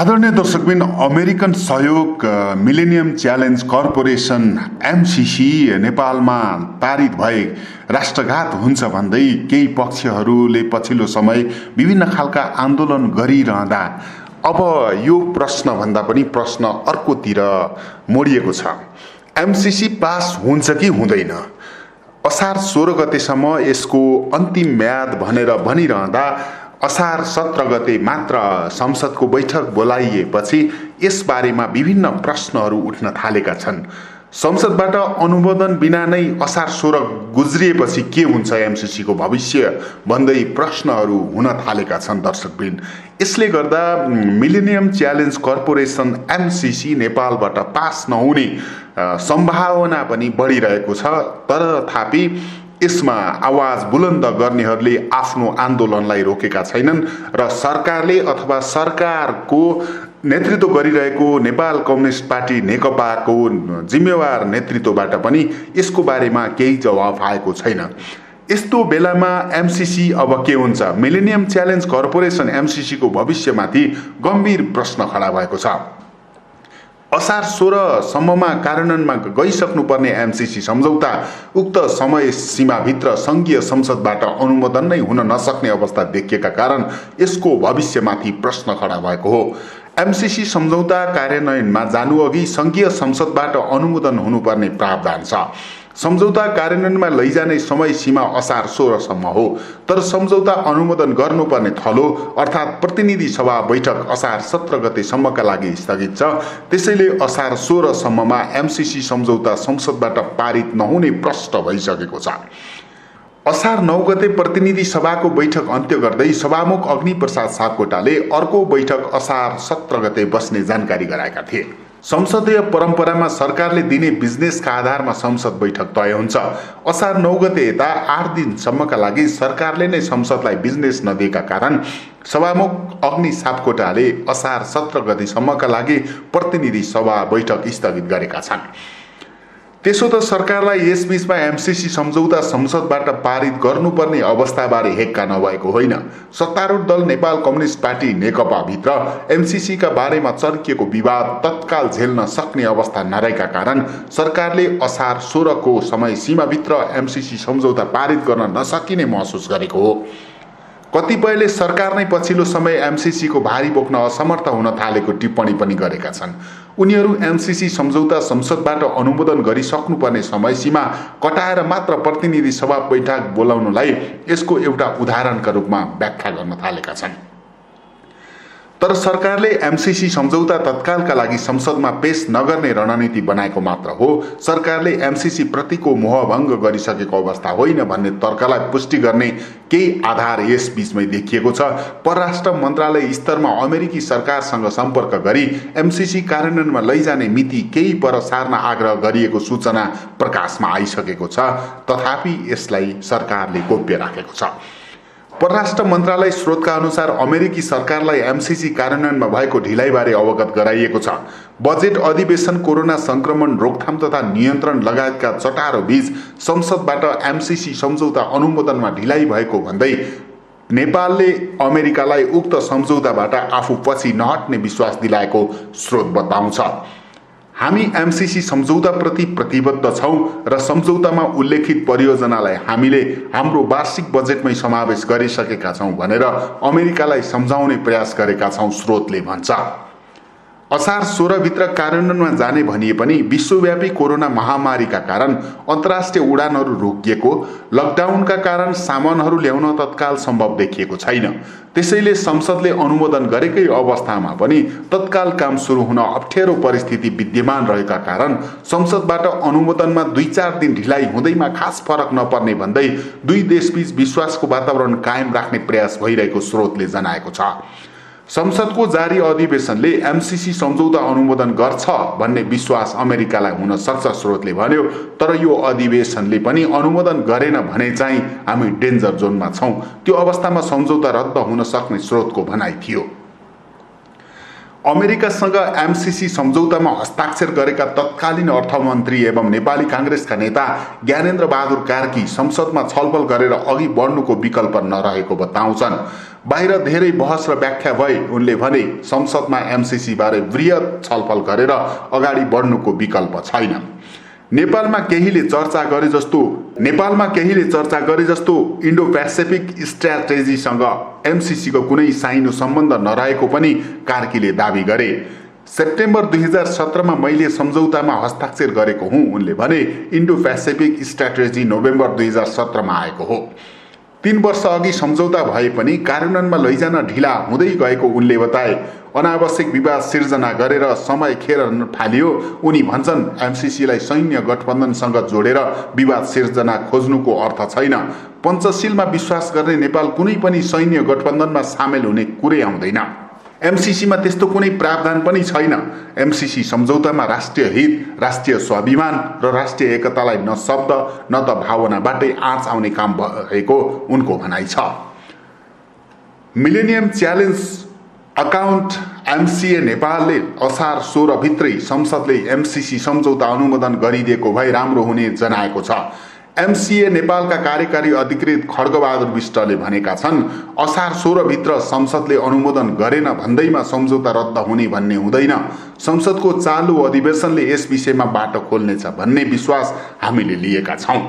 आदरणीय दर्शकबिन अमेरिकन सहयोग मिलेनियम च्यालेन्ज कर्पोरेसन एमसिसी नेपालमा पारित भए राष्ट्रघात हुन्छ भन्दै केही पक्षहरूले पछिल्लो समय विभिन्न खालका आन्दोलन गरिरहँदा अब यो प्रश्नभन्दा पनि प्रश्न अर्कोतिर मोडिएको छ। एमसिसी पास हुन्छ कि हुँदैन? असार 16 गतेसम्म यसको अन्तिम म्याद भनेर भनिरहँदा असार 17 गते मात्र संसदको बैठक बोलाइएपछि यसबारेमा विभिन्न प्रश्नहरू उठ्न थालेका छन्। संसदबाट अनुमोदन बिना नै असार 16 गुज्रिएपछि के हुन्छ एमसिसीको भविष्य भन्दै प्रश्नहरू हुन थालेका छन् दर्शकबिन। यसले गर्दा मिलेनियम च्यालेन्ज कर्पोरेसन एमसिसी नेपालबाट पास नहुने सम्भावना पनि बढिरहेको छ। तर थापि यसमा आवाज बुलन्द गर्नेहरूले आफ्नो आन्दोलनलाई रोकेका छैनन् र सरकारले अथवा सरकारको नेतृत्व गरिरहेको नेपाल कम्युनिस्ट पार्टी नेकपाको जिम्मेवार नेतृत्वबाट पनि यसको बारेमा केही जवाफ आएको छैन। यस्तो बेलामा एमसिसी अब के हुन्छ? मिलेनियम च्यालेन्ज कर्पोरेसन एमसिसीको भविष्यमाथि गम्भीर प्रश्न खडा भएको छ। असार 16 सम्ममा कार्यान्वयनमा गइसक्नुपर्ने एमसिसी सम्झौता उक्त समय सीमाभित्र सङ्घीय संसदबाट अनुमोदन नै हुन नसक्ने अवस्था देखिएका कारण यसको भविष्यमाथि प्रश्न खडा भएको हो। एमसिसी सम्झौता कार्यान्वयनमा जानुअघि सङ्घीय संसदबाट अनुमोदन हुनुपर्ने प्रावधान छ। सम्झौता कार्यान्वयनमा लैजाने समय सीमा असार 16 सम्म हो। तर सम्झौता अनुमोदन गर्नुपर्ने थलो अर्थात् प्रतिनिधि सभा बैठक असार 17 गतेसम्मका लागि स्थगित छ। त्यसैले असार 16 सम्ममा एमसिसी सम्झौता संसदबाट पारित नहुने प्रष्ट भइसकेको छ। असार 9 गते प्रतिनिधि सभाको बैठक अन्त्य गर्दै सभामुख अग्निप्रसाद सापकोटाले अर्को बैठक असार 17 गते बस्ने जानकारी गराएका थिए। संसदीय परम्परामा सरकारले दिने बिजनेसका आधारमा संसद बैठक तय हुन्छ। असार 9 गते यता 8 दिनसम्मका लागि सरकारले नै संसदलाई बिजनेस नदिएका कारण सभामुख अग्नि सापकोटाले असार 17 गतेसम्मका लागि प्रतिनिधि सभा बैठक स्थगित गरेका छन्। त्यसो त सरकारलाई यसबीचमा एमसिसी सम्झौता संसदबाट पारित गर्नुपर्ने अवस्थाबारे हेक्का नभएको होइन। सत्तारूढ दल नेपाल कम्युनिस्ट पार्टी नेकपाभित्र एमसिसीका बारेमा चर्किएको विवाद तत्काल झेल्न सक्ने अवस्था नरहेका कारण सरकारले असार 16 को समय सीमाभित्र एमसिसी सम्झौता पारित गर्न नसकिने महसुस गरेको हो। कतिपयले सरकार नै पछिल्लो समय एमसिसीको भारी बोक्न असमर्थ हुन थालेको टिप्पणी पनि गरेका छन्। उनीहरू एमसिसी सम्झौता संसदबाट अनुमोदन गरिसक्नुपर्ने समय सीमा कटाएर मात्र प्रतिनिधि सभा बैठक बोलाउनलाई यसको एउटा उदाहरणका रूपमा व्याख्या गर्न थालेका छन्। तर सरकारले एमसिसी सम्झौता तत्कालका लागि संसदमा पेश नगर्ने रणनीति बनाएको मात्र हो। सरकारले एमसिसी प्रतिको मोहभङ्ग गरिसकेको अवस्था होइन भन्ने तर्कलाई पुष्टि गर्ने केही आधार यस बीचमै देखिएको छ। परराष्ट्र मन्त्रालय स्तरमा अमेरिकी सरकारसँग सम्पर्क गरी एमसिसी कार्यान्वयनमा लैजाने मिति केही पर सार्न आग्रह गरिएको सूचना प्रकाशमा आइसकेको छ। तथापि यसलाई सरकारले गोप्य राखेको छ। परराष्ट्र मन्त्रालय स्रोतका अनुसार अमेरिकी सरकारलाई एमसिसी कार्यान्वयनमा भएको ढिलाइबारे अवगत गराइएको छ। बजेट अधिवेशन, कोरोना संक्रमण रोकथाम तथा नियन्त्रण लगायतका चटारो बीच संसदबाट एमसिसी सम्झौता अनुमोदनमा ढिलाइ भएको भन्दै नेपालले अमेरिकालाई उक्त सम्झौताबाट आफू पछि नहट्ने विश्वास दिलाएको स्रोत बताउँछ। हामी एमसिसी सम्झौताप्रति प्रतिबद्ध छौँ र सम्झौतामा उल्लेखित परियोजनालाई हामीले हाम्रो वार्षिक बजेटमै समावेश गरिसकेका छौँ भनेर अमेरिकालाई सम्झाउने प्रयास गरेका छौँ, स्रोतले भन्छ। असार 16 भित्र कार्यान्वयनमा जाने भनिए पनि विश्वव्यापी कोरोना महामारीका कारण अन्तर्राष्ट्रिय उडानहरू रोकिएको, लकडाउनका कारण सामानहरू ल्याउन तत्काल सम्भव देखिएको छैन। त्यसैले संसदले अनुमोदन गरेकै अवस्थामा पनि तत्काल काम सुरु हुन अप्ठ्यारो परिस्थिति विद्यमान रहेका कारण संसदबाट अनुमोदनमा 2-4 दिन ढिलाइ हुँदैमा खास फरक नपर्ने भन्दै दुई देशबीच विश्वासको वातावरण कायम राख्ने प्रयास भइरहेको स्रोतले जनाएको छ। संसदको जारी अधिवेशनले एमसिसी सम्झौता अनुमोदन गर्छ भन्ने विश्वास अमेरिकालाई हुन सक्छ, स्रोतले भन्यो। तर यो अधिवेशनले पनि अनुमोदन गरेन भने चाहिँ हामी डेन्जर जोनमा छौँ। त्यो अवस्थामा सम्झौता रद्द हुन सक्ने स्रोतको भनाइ थियो। अमेरिकासँग एमसीसी सम्झौतामा हस्ताक्षर गरेका तत्कालीन अर्थमन्त्री एवं नेपाली काङ्ग्रेसका नेता ज्ञानेन्द्र बहादुर कार्की संसदमा छलफल गरेर अघि बढ्नुको विकल्प नरहेको बताउँछन्। बाहिर धेरै बहस र व्याख्या भए उनले भने संसदमा एमसीसी बारे वृहत छलफल गरेर अगाडि बढ्नुको विकल्प छैन। नेपालमा केहीले चर्चा गरे जस्तो इन्डो पेसिफिक स्ट्र्याटेजीसँग एमसीसीको कुनै साइनो सम्बन्ध नरहेको पनि कार्कीले दावी गरे। सेप्टेम्बर 2017मा मैले सम्झौतामा हस्ताक्षर गरेको हुँ उनले भने। इन्डो पेसिफिक स्ट्र्याटेजी नोभेम्बर 2017मा आएको हो। 3 वर्ष अघि सम्झौता भए पनि कार्यान्वयनमा लैजान ढिला हुँदै गएको उनले बताए। अनावश्यक विवाद सिर्जना गरेर समय खेर फालियो। उनी भन्छन् एमसीसीलाई सैन्य गठबन्धनसँग जोडेर विवाद सिर्जना खोज्नुको अर्थ छैन। पञ्चशीलमा विश्वास गर्ने नेपाल कुनै पनि सैन्य गठबन्धनमा सामेल हुने कुरै आउँदैन। एमसीसीमा त्यस्तो कुनै प्रावधान पनि छैन। एमसीसी सम्झौतामा राष्ट्रिय हित, राष्ट्रिय स्वाभिमान र राष्ट्रिय एकतालाई न शब्द न त भावनाबाटै आँच आउने काम भएको उनको भनाइ छ। मिलेनियम च्यालेन्ज अकाउन्ट एमसिए नेपालले असार 16 भित्रै संसदले एमसीसी सम्झौता अनुमोदन गरिदिएको भए राम्रो हुने जनाएको छ। एमसिए नेपालका कार्यकारी अधिकृत खड्गबहादुर विष्टले भनेका छन्, असार 16 भित्र संसदले अनुमोदन गरेन भन्दैमा सम्झौता रद्द हुने भन्ने हुँदैन। संसदको चालु अधिवेशनले यस विषयमा बाटो खोल्नेछ भन्ने विश्वास हामीले लिएका छौँ।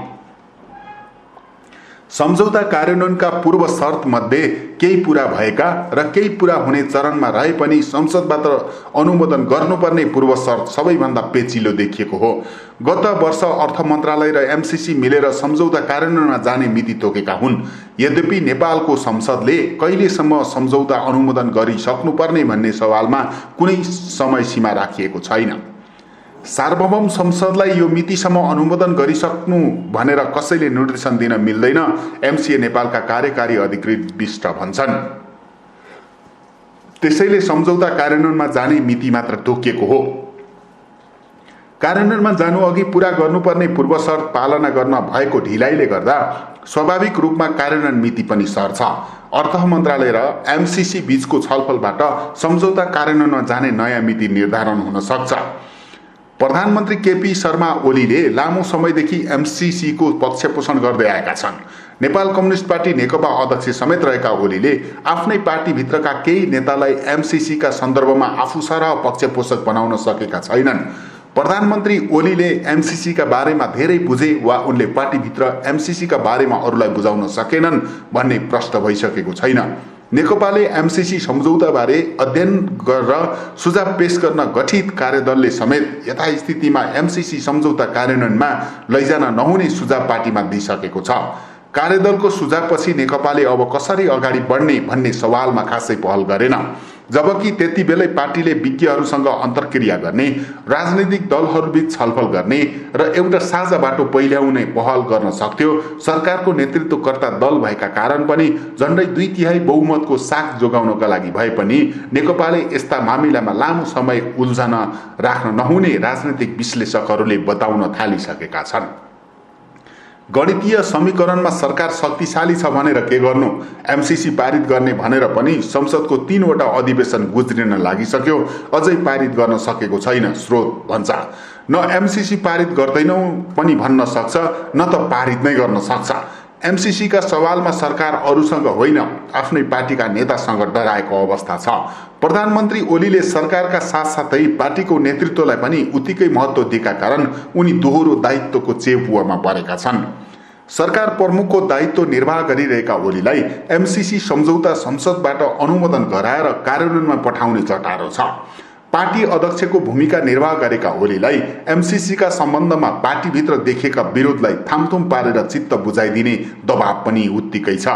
सम्झौता कार्यान्वयनका पूर्व शर्त मध्ये केही पूरा भएका र केही पूरा हुने चरणमा रहे पनि संसदबाट अनुमोदन गर्नुपर्ने पूर्व शर्त सबैभन्दा पेचिलो देखिएको हो। गत वर्ष अर्थ मन्त्रालय र एमसीसी मिलेर सम्झौता कार्यान्वयनमा जाने मिति तोकेका हुन्। यद्यपि नेपालको संसदले कहिलेसम्म सम्झौता अनुमोदन गरिसक्नुपर्ने भन्ने सवालमा कुनै समय सीमा राखिएको छैन। सार्वभौम संसदलाई यो मितिसम्म अनुमोदन गरिसक्नु भनेर कसैले निर्देशन दिन मिल्दैन, एमसिए नेपालका कार्यकारी अधिकृत विष्ट भन्छन्। त्यसैले सम्झौता कार्यान्वयनमा जाने मिति मात्र तोकिएको हो। कार्यान्वयनमा जानु अघि पूरा गर्नुपर्ने पूर्व शर्त पालना गर्न भएको ढिलाइले गर्दा स्वाभाविक रूपमा कार्यान्वयन मिति पनि सर्छ। अर्थ मन्त्रालय र एमसीसी बीचको छलफलबाट सम्झौता कार्यान्वयनमा जाने नयाँ मिति निर्धारण हुन सक्छ। प्रधानमन्त्री केपी शर्मा ओलीले लामो समयदेखि एमसीसीको पक्षपोषण गर्दै आएका छन्। नेपाल कम्युनिस्ट पार्टी नेकपा अध्यक्ष समेत रहेका ओलीले आफ्नै पार्टीभित्रका केही नेतालाई एमसीसीका सन्दर्भमा आफू सरह पक्षपोषक बनाउन सकेका छैनन्। प्रधानमन्त्री ओलीले एमसीसीका बारेमा धेरै बुझे वा उनले पार्टीभित्र एमसीसीका बारेमा अरूलाई बुझाउन सकेनन् भन्ने प्रश्न भइसकेको छैन। नेकपाले एमसीसी सम्झौताबारे अध्ययन गरेर सुझाव पेश गर्न गठित कार्यदलले समेत यथास्थितिमा एमसीसी सम्झौता कार्यान्वयनमा लैजान नहुने सुझाव पार्टीमा दिइसकेको छ। कार्यदलको सुझावपछि नेकपाले अब कसरी अगाडि बढ्ने भन्ने सवालमा खासै पहल गरेन। जबकि त्यति बेलै पार्टीले विज्ञहरूसँग अन्तर्क्रिया गर्ने, राजनैतिक दलहरूबीच छलफल गर्ने र एउटा साझा बाटो पहिल्याउने पहल गर्न सक्थ्यो। सरकारको नेतृत्वकर्ता दल भएका कारण पनि झन्डै 2/3 बहुमतको साख जोगाउनका लागि भए पनि नेकपाले यस्ता मामिलामा लामो समय उल्झन राख्न नहुने राजनैतिक विश्लेषकहरूले बताउन थालिसकेका छन्। गणितीय समीकरणमा सरकार शक्तिशाली छ भनेर के गर्नु, एमसीसी पारित गर्ने भनेर पनि संसदको 3वटा अधिवेशन गुज्रिन लागिसक्यो, अझै पारित गर्न सकेको छैन स्रोत भन्छ। न एमसीसी पारित गर्दैनौ पनि भन्न सक्छ, न त पारित नै गर्न सक्छ। एमसीसीका सवालमा सरकार अरूसँग होइन आफ्नै पार्टीका नेतासँग डराएको अवस्था छ। प्रधानमन्त्री ओलीले सरकारका साथसाथै पार्टीको नेतृत्वलाई पनि उत्तिकै महत्त्व दिएका कारण उनी दोहोरो दायित्वको चेपुवामा परेका छन्। सरकार प्रमुखको दायित्व निर्वाह गरिरहेका ओलीलाई एमसीसी सम्झौता संसदबाट अनुमोदन गराएर कार्यान्वयनमा पठाउने चटारो छ। पार्टी अध्यक्षको भूमिका निर्वाह गरेका ओलीलाई एमसीसीका सम्बन्धमा पार्टीभित्र देखिएका विरोधलाई थामथुम पारेर चित्त बुझाइदिने दबाब पनि उत्तिकै छ।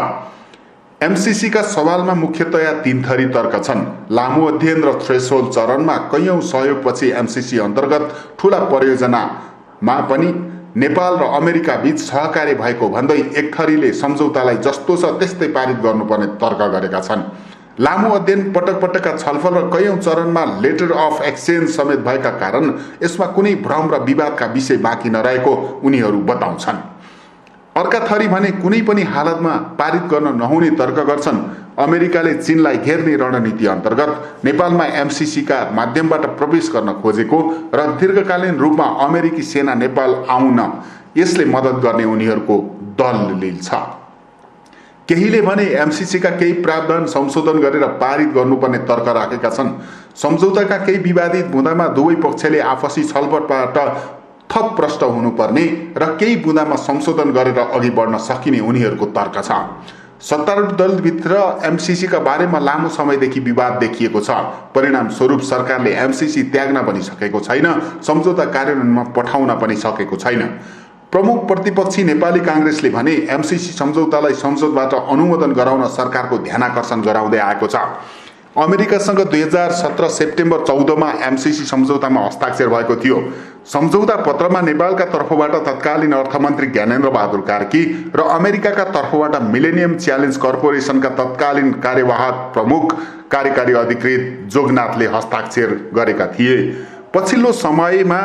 एमसीसीका सवालमा मुख्यतया 3 थरी तर्क छन्। लामो अध्ययन र थ्रेसहोल्ड चरणमा कैयौं सहयोगपछि एमसीसी अन्तर्गत ठूला परियोजनामा पनि नेपाल र अमेरिका बीच सहकार्य भएको भन्दै एक थरीले सम्झौतालाई जस्तो छ त्यस्तै पारित गर्नुपर्ने तर्क गरेका छन्। लामो अध्ययन, पटक पटकका छलफल र कैयौं चरणमा लेटर अफ एक्सचेन्ज समेत भएका कारण यसमा कुनै भ्रम र विवादका विषय बाँकी नरहेको उनीहरू बताउँछन्। अर्का थरी भने कुनै पनि हालतमा पारित गर्न नहुने तर्क गर्छन्। अमेरिकाले चीनलाई घेर्ने रणनीति अन्तर्गत नेपालमा एमसीसीका माध्यमबाट प्रवेश गर्न खोजेको र दीर्घकालीन रूपमा अमेरिकी सेना नेपाल आउन यसले मद्दत गर्ने उनीहरूको दलिल छ। केहीले भने एमसीसीका केही प्रावधान संशोधन गरेर पारित गर्नुपर्ने तर्क राखेका छन्। सम्झौताका केही विवादित बुँदामा दुवै पक्षले आपसी छलफलबाट थप प्रष्ट हुनुपर्ने र केही बुँदामा संशोधन गरेर अघि बढ्न सकिने उनीहरूको तर्क छ। सत्तारूढ दलभित्र एमसीसीका बारेमा लामो समयदेखि विवाद देखिएको छ। परिणामस्वरूप सरकारले एमसीसी त्याग्न पनि सकेको छैन, सम्झौता कार्यान्वयनमा पठाउन पनि सकेको छैन। प्रमुख प्रतिपक्षी नेपाली काङ्ग्रेसले भने एमसीसी सम्झौतालाई संसदबाट अनुमोदन गराउन सरकारको ध्यानाकर्षण गराउँदै आएको छ। अमेरिकासँग 2017 सेप्टेम्बर 14 एमसीसी सम्झौतामा हस्ताक्षर भएको थियो। सम्झौता पत्रमा नेपालका तर्फबाट तत्कालीन अर्थमन्त्री ज्ञानेन्द्र बहादुर कार्की र अमेरिकाका तर्फबाट मिलेनियम च्यालेन्ज कर्पोरेसनका तत्कालीन कार्यवाहक प्रमुख कार्यकारी अधिकृत जोगनाथले हस्ताक्षर गरेका थिए। पछिल्लो समयमा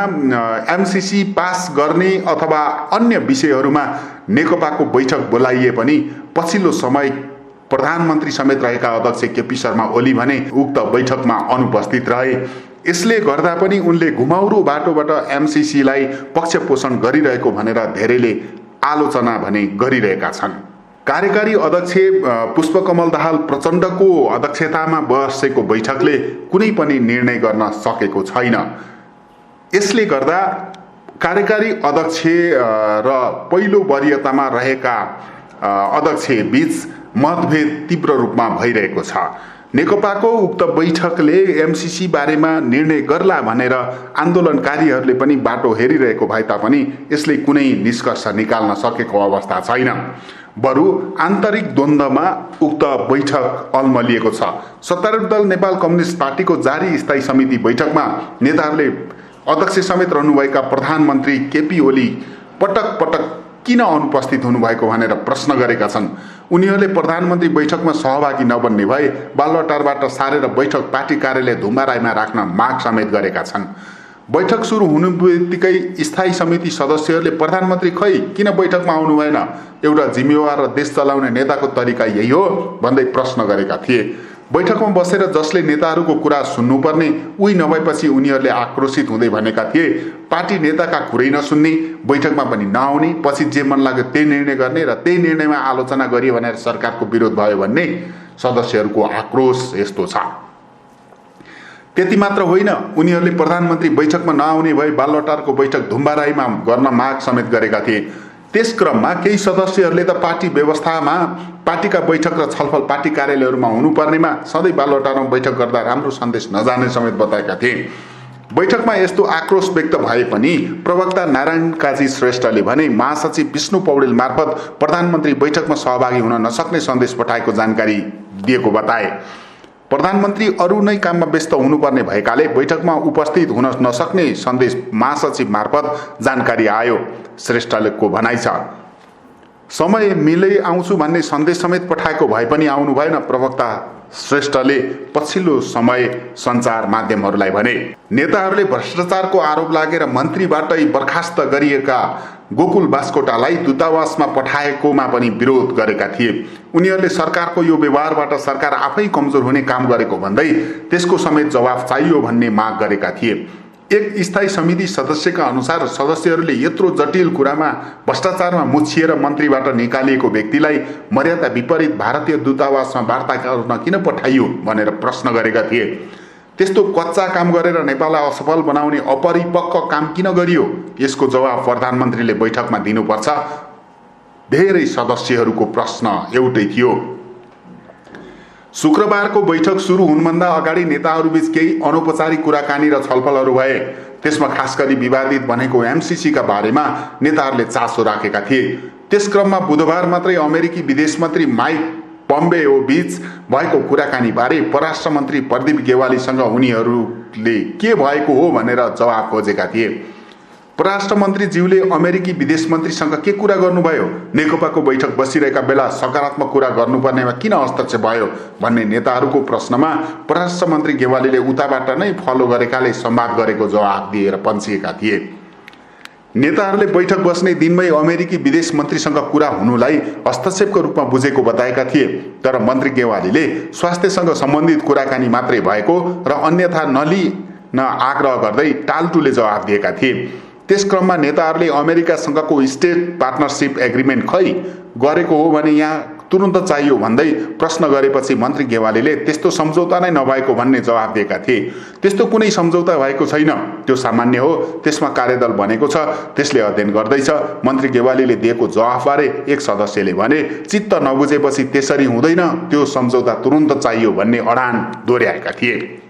एमसीसी पास गर्ने अथवा अन्य विषयहरूमा नेकपाको बैठक बोलाइए पनि पछिल्लो समय प्रधानमन्त्री समेत रहेका अध्यक्ष केपी शर्मा ओली भने उक्त बैठकमा अनुपस्थित रहे। यसले गर्दा पनि उनले घुमाउरो बाटोबाट एमसीसीलाई पक्षपोषण गरिरहेको भनेर धेरैले आलोचना भने गरिरहेका छन्। कार्यकारी अध्यक्ष पुष्पकमल दाहाल प्रचण्डको अध्यक्षतामा बसेको बैठकले कुनै पनि निर्णय गर्न सकेको छैन। यसले गर्दा कार्यकारी अध्यक्ष र पहिलो वरियतामा रहेका अध्यक्ष बीच मतभेद तीव्र रूपमा भइरहेको छ। नेकपाको उक्त बैठकले एमसीसी बारेमा निर्णय गर्ला भनेर आन्दोलनकारीहरूले पनि बाटो हेरिरहेको भए तापनि यसले कुनै निष्कर्ष निकाल्न सकेको अवस्था छैन। बरु आन्तरिक द्वन्द्वमा उक्त बैठक अल्मलिएको छ। सत्तारूढ दल नेपाल कम्युनिस्ट पार्टीको जारी स्थायी समिति बैठकमा नेताहरूले अध्यक्ष समेत रहनुभएका प्रधानमन्त्री केपी ओली पटक पटक किन अनुपस्थित हुनुभएको भनेर प्रश्न गरेका छन्। उनीहरूले प्रधानमन्त्री बैठकमा सहभागी नबन्ने भए बालुवाटारबाट सारेर बैठक पार्टी कार्यालय धुम्बाराईमा राख्न माग समेत गरेका छन्। बैठक सुरु हुनु बित्तिकै स्थायी समिति सदस्यहरूले प्रधानमन्त्री खै किन बैठकमा आउनु भएन, एउटा जिम्मेवार र देश चलाउने नेताको तरिका यही हो भन्दै प्रश्न गरेका थिए। बैठकमा बसेर जसले नेताहरूको कुरा सुन्नुपर्ने उही नभएपछि उनीहरूले आक्रोशित हुँदै भनेका थिए, पार्टी नेताका कुरै नसुन्ने, बैठकमा पनि नआउने, पछि जे मन लाग्यो त्यही निर्णय गर्ने र त्यही निर्णयमा आलोचना गरियो भनेर सरकारको विरोध भयो भन्ने सदस्यहरूको आक्रोश यस्तो छ। त्यति मात्र होइन, उनीहरूले प्रधानमन्त्री बैठकमा नआउने भए बालुवाटारको बैठक धुम्बाराईमा गर्न माग समेत गरेका थिए। त्यस क्रममा केही सदस्यहरूले त पार्टी व्यवस्थामा पार्टीका बैठक र छलफल पार्टी कार्यालयहरूमा हुनुपर्नेमा सधैँ बालुवाटारमा बैठक गर्दा राम्रो सन्देश नजाने समेत बताएका थिए। बैठकमा यस्तो आक्रोश व्यक्त भए पनि प्रवक्ता नारायण काजी श्रेष्ठले भने महासचिव विष्णु पौडेल मार्फत प्रधानमन्त्री बैठकमा सहभागी हुन नसक्ने सन्देश पठाएको जानकारी दिएको बताए। प्रधानमन्त्री अरू नै काममा व्यस्त हुनुपर्ने भएकाले बैठकमा उपस्थित हुन नसक्ने सन्देश महासचिव मार्फत जानकारी आयो, श्रेष्ठको भनाइ छ। समय मिले आउँछु भन्ने सन्देश समेत पठाएको भए पनि आउनु भएन, प्रवक्ता श्रेष्ठले पछिल्लो समय सञ्चार माध्यमहरूलाई भने। नेताहरूले भ्रष्टाचारको आरोप लागेर मन्त्रीबाटै बर्खास्त गरिएका गोकुल बास्कोटालाई दूतावासमा पठाएकोमा पनि विरोध गरेका थिए। उनीहरूले सरकारको यो व्यवहारबाट सरकार आफै कमजोर हुने काम गरेको भन्दै त्यसको समेत जवाफ चाहियो भन्ने माग गरेका थिए। एक स्थायी समिति सदस्यका अनुसार सदस्यहरूले यत्रो जटिल कुरामा भ्रष्टाचारमा मुछिएर मन्त्रीबाट निकालिएको व्यक्तिलाई मर्यादा विपरीत भारतीय दूतावासमा वार्ता गर्न किन पठाइयो भनेर प्रश्न गरेका थिए। त्यस्तो कच्चा काम गरेर नेपाललाई असफल बनाउने अपरिपक्व काम किन गरियो, यसको जवाब प्रधानमन्त्रीले बैठकमा दिनुपर्छ। धेरै सदस्यहरूको प्रश्न एउटै थियो। शुक्रबारको बैठक सुरु हुनुभन्दा अगाडि नेताहरूबीच केही अनौपचारिक कुराकानी र छलफलहरू भए। त्यसमा खास गरी विवादित भनेको एमसीसीका बारेमा नेताहरूले चासो राखेका थिए। त्यस क्रममा बुधबार मात्रै अमेरिकी विदेश मन्त्री माइक पम्पेओ बीच भएको कुराकानी बारे परराष्ट्र मन्त्री प्रदीप गेवालीसँग उनीहरूले के भएको हो भनेर जवाब खोजेका थिए। परराष्ट्र मन्त्रीज्यूले अमेरिकी विदेश मन्त्रीसँग के कुरा गर्नुभयो, नेकपाको बैठक बसिरहेका बेला सकारात्मक कुरा गर्नुपर्नेमा किन हस्तक्षेप भयो भन्ने नेताहरूको प्रश्नमा परराष्ट्र मन्त्री गेवालीले उताबाट नै फलो गरेकाले संवाद गरेको जवाब दिएर पन्सिएका थिए। नेताहरूले बैठक बस्ने दिनमै अमेरिकी विदेश मन्त्रीसँग कुरा हुनुलाई हस्तक्षेपको रूपमा बुझेको बताएका थिए। तर मन्त्री गेवालीले स्वास्थ्यसँग सम्बन्धित कुराकानी मात्रै भएको र अन्यथा नलिन आग्रह गर्दै टालटुले जवाफ दिएका थिए। त्यस क्रममा नेताहरूले अमेरिकासँगको स्टेट पार्टनरसिप एग्रिमेन्ट खै गरेको हो भने यहाँ तुरुन्त चाहियो भन्दै प्रश्न गरेपछि मन्त्री गेवालीले त्यस्तो सम्झौता नै नभएको भन्ने जवाफ दिएका थिए। त्यस्तो कुनै सम्झौता भएको छैन, त्यो सामान्य हो, त्यसमा कार्यदल बनेको छ, त्यसले अध्ययन गर्दैछ। मन्त्री गेवालीले दिएको जवाफबारे एक सदस्यले भने, चित्त नबुझेपछि त्यसरी हुँदैन, त्यो सम्झौता तुरुन्त चाहियो भन्ने अडान दोहोर्याएका थिए।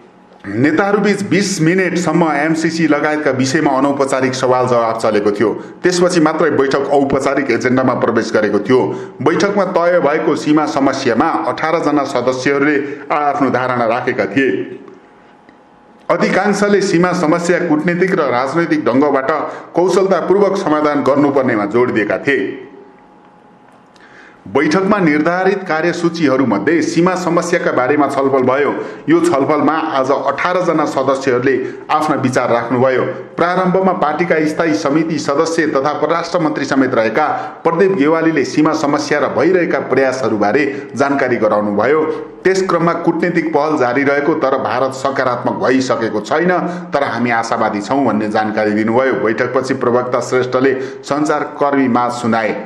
नेताहरूबीच 20 मिनेटसम्म एमसिसी लगायतका विषयमा अनौपचारिक सवाल जवाब चलेको थियो। त्यसपछि मात्रै बैठक औपचारिक एजेन्डामा प्रवेश गरेको थियो। बैठकमा तय भएको सीमा समस्यामा 18 जना सदस्यहरूले आफ्नो धारणा राखेका थिए। अधिकांशले सीमा समस्या कूटनीतिक र राजनैतिक ढङ्गबाट कौशलतापूर्वक समाधान गर्नुपर्नेमा जोड दिएका थिए। बैठकमा निर्धारित कार्यसूचीहरूमध्ये सीमा समस्याका बारेमा छलफल भयो। यो छलफलमा आज 18 जना सदस्यहरूले आफ्ना विचार राख्नुभयो। प्रारम्भमा पार्टीका स्थायी समिति सदस्य तथा परराष्ट्र मन्त्री समेत रहेका प्रदीप गेवालीले सीमा समस्या र भइरहेका प्रयासहरूबारे जानकारी गराउनुभयो। त्यस क्रममा कूटनीतिक पहल जारी रहेको तर भारत सकारात्मक भइसकेको छैन, तर हामी आशावादी छौँ भन्ने जानकारी दिनुभयो। बैठकपछि प्रवक्ता श्रेष्ठले सञ्चारकर्मीमाझ सुनाए।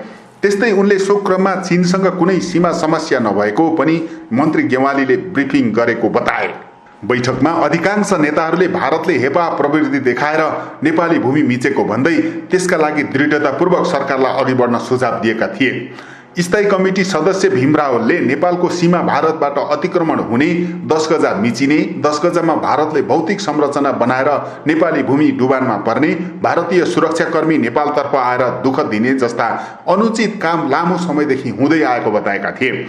त्यस्तै उनले सो क्रममा चीनसँग कुनै सीमा समस्या नभएको पनि मन्त्री गेवालीले ब्रिफिङ गरेको बताए। बैठकमा अधिकांश नेताहरूले भारतले हेपा प्रवृत्ति देखाएर नेपाली भूमि मिचेको भन्दै त्यसका लागि दृढतापूर्वक सरकारलाई अघि बढ्न सुझाव दिएका थिए। स्थायी कमिटी सदस्य भीम रावलले नेपालको सीमा भारतबाट अतिक्रमण हुने, 10 गजा मिचिने, 10 गजामा भारतले भौतिक संरचना बनाएर नेपाली भूमि डुबानमा पर्ने, भारतीय सुरक्षाकर्मी नेपालतर्फ आएर दुःख दिने जस्ता अनुचित काम लामो समयदेखि हुँदै आएको बताएका थिए।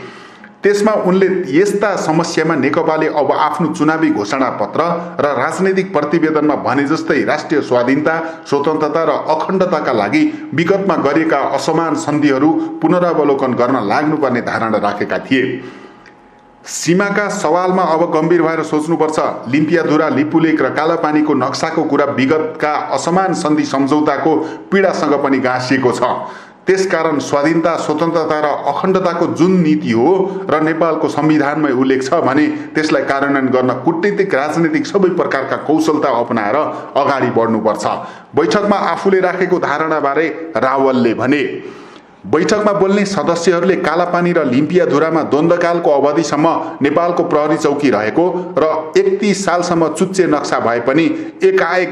त्यसमा उनले यस्ता समस्यामा नेकपाले अब आफ्नो चुनावी घोषणा पत्र र राजनैतिक प्रतिवेदनमा भने जस्तै राष्ट्रिय स्वाधीनता, स्वतन्त्रता र अखण्डताका लागि विगतमा गरिएका असमान सन्धिहरू पुनरावलोकन गर्न लाग्नुपर्ने धारणा राखेका थिए। सीमाका सवालमा अब गम्भीर भएर सोच्नुपर्छ। लिम्पियाधुरा, लिपुलेक र कालापानीको नक्साको कुरा विगतका असमान सन्धि सम्झौताको पीडासँग पनि गाँसिएको छ। त्यसकारण स्वाधीनता, स्वतन्त्रता र अखण्डताको जुन नीति हो र नेपालको संविधानमै उल्लेख छ भने त्यसलाई कार्यान्वयन गर्न कूटनीतिक, राजनीतिक सबै प्रकारका कौशलता अपनाएर अगाडि बढ्नुपर्छ। बैठकमा आफूले राखेको धारणाबारे रावलले भने, बैठकमा बोल्ने सदस्यहरूले कालापानी र लिम्पियाधुरामा द्वन्द्वकालको अवधिसम्म नेपालको प्रहरी चौकी रहेको र 31 सालसम्म चुच्चे नक्सा भए पनि एकाएक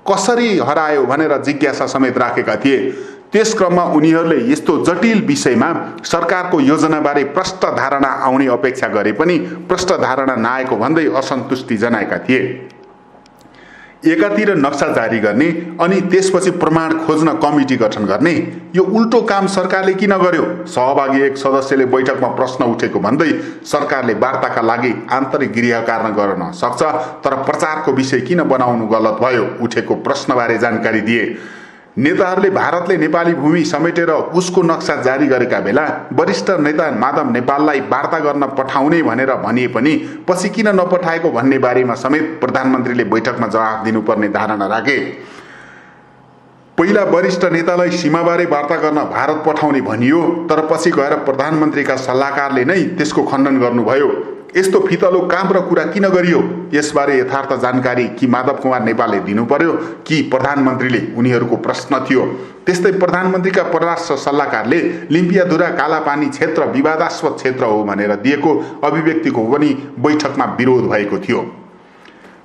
कसरी हरायो भनेर जिज्ञासा समेत राखेका थिए। त्यस क्रममा उनीहरूले यस्तो जटिल विषयमा सरकारको योजनाबारे प्रष्ट धारणा आउने अपेक्षा गरे पनि प्रष्ट धारणा नआएको भन्दै असन्तुष्टि जनाएका थिए। एकातिर नक्सा जारी गर्ने अनि त्यसपछि प्रमाण खोज्न कमिटी गठन गर्ने, यो उल्टो काम सरकारले किन गर्यो? सहभागी एक सदस्यले बैठकमा प्रश्न उठेको भन्दै सरकारले वार्ताका लागि आन्तरिक गृह कार्य गर्न सक्छ, तर प्रचारको विषय किन बनाउनु गलत भयो उठेको प्रश्नबारे जानकारी दिए। नेताहरूले भारतले नेपाली भूमि समेटेर उसको नक्सा जारी गरेका बेला वरिष्ठ नेता माधव नेपाललाई वार्ता गर्न पठाउने भनेर भनिए पनि पछि किन नपठाएको भन्ने बारेमा समेत प्रधानमन्त्रीले बैठकमा जवाफ दिनुपर्ने धारणा राखे। पहिला वरिष्ठ नेतालाई सीमाबारे वार्ता गर्न भारत पठाउने भनियो, तर पछि गएर प्रधानमन्त्रीका सल्लाहकारले नै त्यसको खण्डन गर्नुभयो। यस्तो फितलो काम र कुरा किन गरियो? यसबारे यथार्थ जानकारी कि माधव कुमार नेपालले दिनु पर्यो कि प्रधानमन्त्रीले, उनीहरूको प्रश्न थियो। त्यस्तै प्रधानमन्त्रीका परराष्ट्र सल्लाहकारले लिम्पियाधुरा कालापानी क्षेत्र विवादास्पद क्षेत्र हो भनेर दिएको अभिव्यक्तिको पनि बैठकमा विरोध भएको थियो।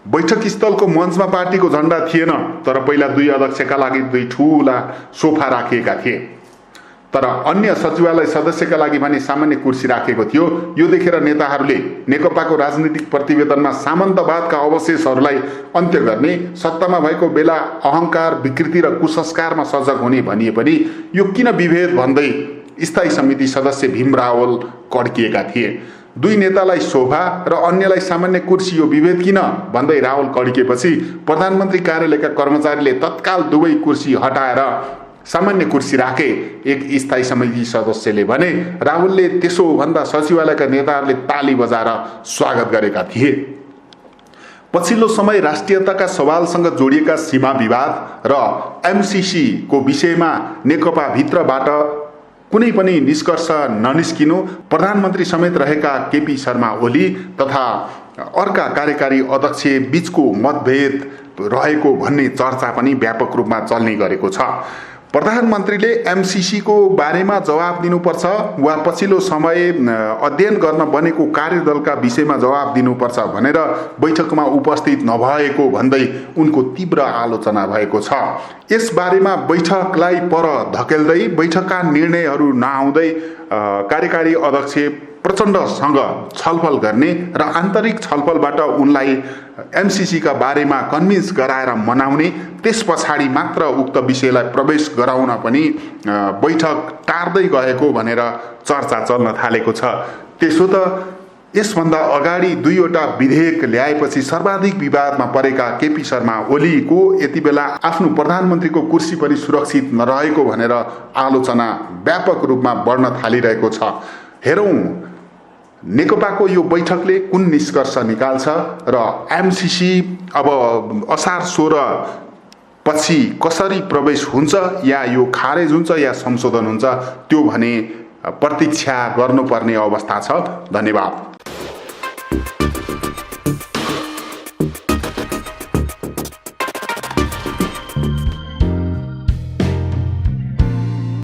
बैठक स्थलको मञ्चमा पार्टीको झण्डा थिएन, तर पहिला 2 अध्यक्षका लागि 2 ठूला सोफा राखिएका थिए, तर अन्य सचिवालय सदस्यका लागि भने सामान्य कुर्सी राखेको थियो। यो देखेर नेताहरूले नेकपाको राजनीतिक प्रतिवेदनमा सामन्तवादका अवशेषहरूलाई अन्त्य गर्ने, सत्तामा भएको बेला अहंकार, विकृति र कुसंस्कारमा सजग हुने भनिए पनि यो किन विभेद भन्दै स्थायी समिति सदस्य भीम रावल कड्किएका थिए। 2 नेतालाई शोभा र अन्यलाई सामान्य कुर्सी, यो विभेद किन भन्दै रावल कड्किएपछि प्रधानमन्त्री कार्यालयका कर्मचारीले तत्काल 2 कुर्सी हटाएर सामान्य कुर्सी राखे। एक स्थायी समिति सदस्यले भने रावलले त्यसो भन्दा सचिवालयका नेताहरूले ताली बजाएर स्वागत गरेका थिए। पछिल्लो समय राष्ट्रियताका सवालसँग जोडिएका सीमा विवाद र एमसीसी को विषयमा नेकपा भित्रबाट कुनै पनि निष्कर्ष ननिस्किनु प्रधानमन्त्री समेत रहेका केपी शर्मा ओली तथा अर्का कार्यकारी अध्यक्ष बीचको मतभेद रहेको भन्ने चर्चा पनि व्यापक रूपमा चल्ने गरेको छ। प्रधानमन्त्रीले एमसीसी को बारेमा जवाब दिनुपर्छ वा पछिल्लो समय अध्ययन गर्न बनेको कार्यदलका विषयमा जवाब दिनुपर्छ भनेर बैठकमा उपस्थित नभएको भन्दै उनको तीव्र आलोचना भएको छ। यस बारेमा बैठकलाई पर धकेल्दै बैठकका निर्णयहरू नआउँदै कार्यकारी अध्यक्ष प्रचण्डसँग छलफल गर्ने र आन्तरिक छलफलबाट उनलाई एमसीसी का बारेमा कन्भिन्स गराएर मनाउने, त्यस पछाडि मात्र उक्त विषयलाई प्रवेश गराउन पनि बैठक टार्दै गएको भनेर चर्चा चल्न थालेको छ। त्यसो त यसभन्दा अगाडि 2वटा विधेयक ल्याएपछि सर्वाधिक विवादमा परेका केपी शर्मा ओलीको यति बेला आफ्नो प्रधानमन्त्रीको कुर्सी पनि सुरक्षित नरहेको भनेर आलोचना व्यापक रूपमा बढ्न थालिरहेको छ। हेरौँ नेकपाको यो बैठकले कुन निष्कर्ष निकाल्छ र एमसीसी अब असार 16 पछि कसरी प्रवेश हुन्छ या यो खारेज हुन्छ या संशोधन हुन्छ त्यो भने प्रतीक्षा गर्नुपर्ने अवस्था छ। धन्यवाद।